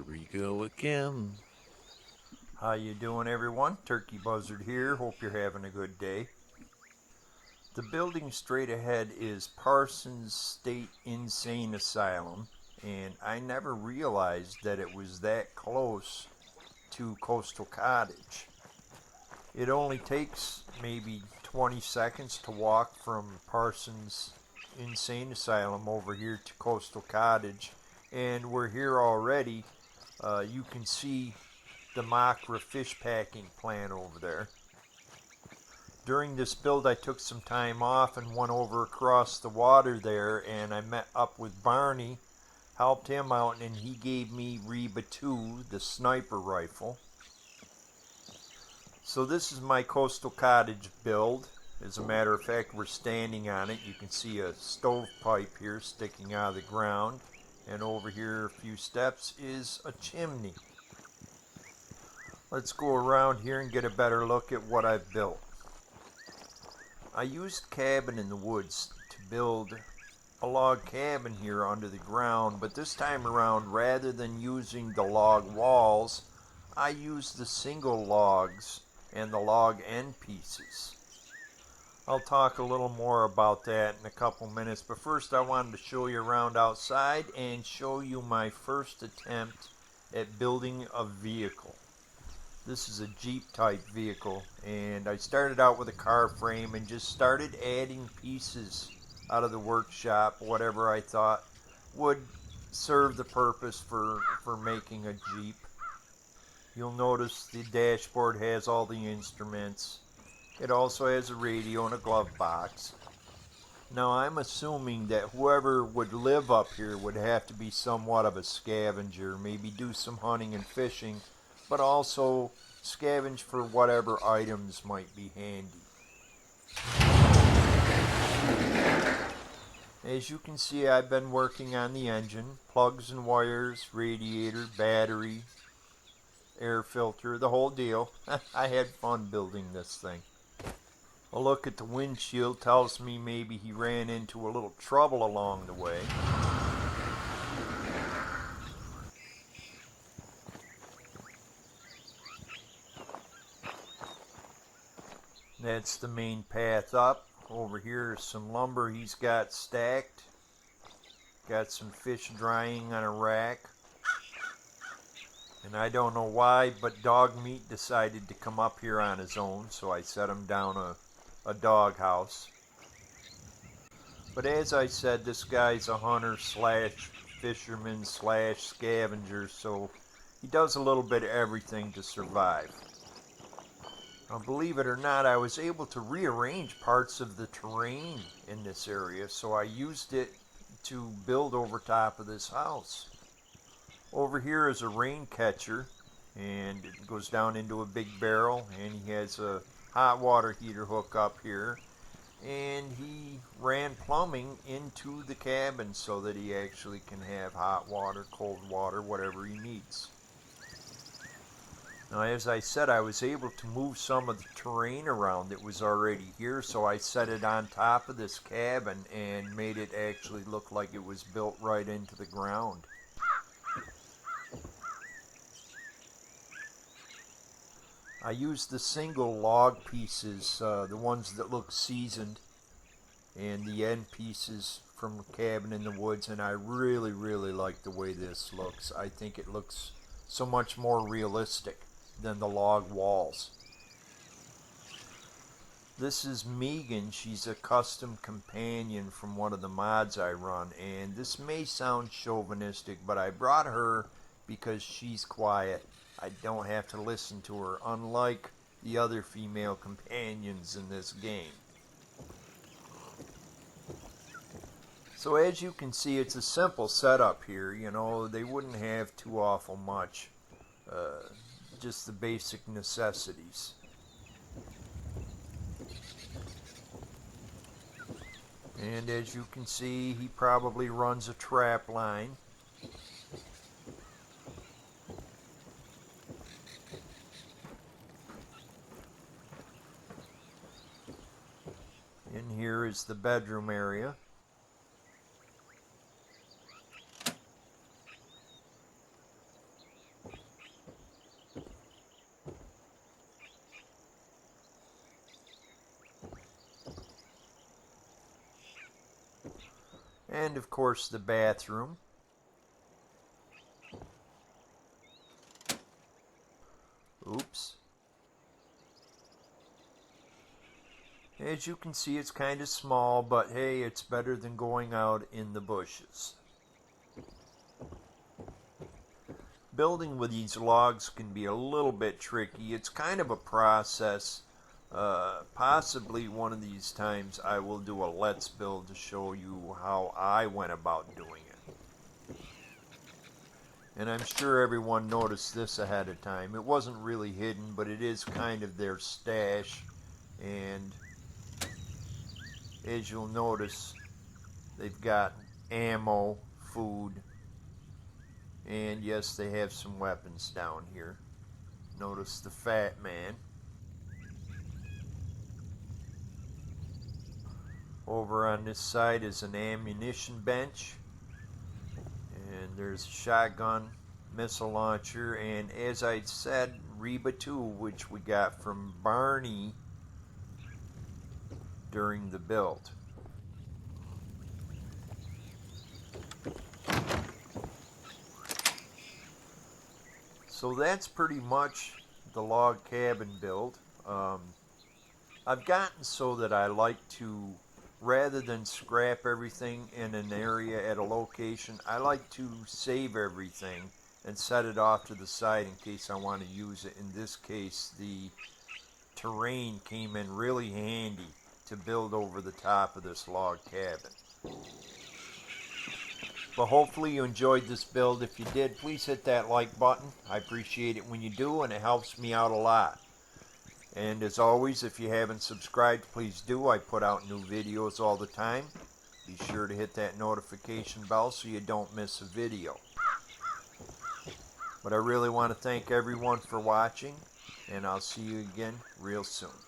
we go again. How you doing, everyone? Turkey Buzzard here. Hope you're having a good day. The building straight ahead is Parsons State Insane Asylum, and I never realized that it was that close to Coastal Cottage. It only takes maybe 20 seconds to walk from Parsons Insane Asylum over here to Coastal Cottage, and we're here already. You can see the Makra fish packing plant over there. During this build I took some time off and went over across the water there, and I met up with Barney, helped him out, and he gave me Reba 2, the sniper rifle. So this is my Coastal Cottage build. As a matter of fact, we're standing on it. You can see a stovepipe here sticking out of the ground, and over here a few steps is a chimney. Let's go around here and get a better look at what I've built. I used cabin in the woods to build a log cabin here under the ground, but this time around, rather than using the log walls, I used the single logs and the log end pieces. I'll talk a little more about that in a couple minutes, but first I wanted to show you around outside and show you my first attempt at building a vehicle. This is a Jeep type vehicle, and I started out with a car frame and just started adding pieces out of the workshop, whatever I thought would serve the purpose for making a Jeep. You'll notice the dashboard has all the instruments. It also has a radio and a glove box. Now I'm assuming that whoever would live up here would have to be somewhat of a scavenger, maybe do some hunting and fishing, but also scavenge for whatever items might be handy. As you can see, I've been working on the engine, plugs and wires, radiator, battery, air filter, the whole deal. I had fun building this thing. A look at the windshield tells me maybe he ran into a little trouble along the way. That's the main path up. Over here is some lumber he's got stacked. Got some fish drying on a rack. And I don't know why, but Dog Meat decided to come up here on his own, so I set him down a dog house. But as I said, this guy's a hunter slash fisherman slash scavenger, so he does a little bit of everything to survive. Now, believe it or not, I was able to rearrange parts of the terrain in this area, so I used it to build over top of this house. Over here is a rain catcher, and it goes down into a big barrel, and he has a hot water heater hook up here, and he ran plumbing into the cabin so that he actually can have hot water, cold water, whatever he needs. Now, as I said, I was able to move some of the terrain around that was already here, so I set it on top of this cabin and made it actually look like it was built right into the ground. I used the single log pieces, the ones that look seasoned, and the end pieces from a cabin in the woods, and I really like the way this looks. I think it looks so much more realistic than the log walls. This is Megan. She's a custom companion from one of the mods I run, and this may sound chauvinistic, but I brought her because she's quiet. I don't have to listen to her, unlike the other female companions in this game. So as you can see, it's a simple setup here. You know, they wouldn't have too awful much. Just the basic necessities. And as you can see, he probably runs a trap line. In here is the bedroom area. And of course the bathroom. Oops. As you can see, it's kind of small, but hey, it's better than going out in the bushes. Building with these logs can be a little bit tricky. It's kind of a process. Possibly one of these times I will do a let's build to show you how I went about doing it. And I'm sure everyone noticed this ahead of time. It wasn't really hidden, but it is kind of their stash. And as you'll notice, they've got ammo, food, and yes, they have some weapons down here. Notice the fat man. Over on this side is an ammunition bench, and there's a shotgun, missile launcher, and as I said, Reba 2, which we got from Barney during the build. So that's pretty much the log cabin build. I've gotten so that I like to, rather than scrap everything in an area at a location, I like to save everything and set it off to the side in case I want to use it. In this case, the terrain came in really handy to build over the top of this log cabin. But hopefully you enjoyed this build. If you did, please hit that like button. I appreciate it when you do, and it helps me out a lot. And as always, if you haven't subscribed, please do. I put out new videos all the time. Be sure to hit that notification bell so you don't miss a video. But I really want to thank everyone for watching, and I'll see you again real soon.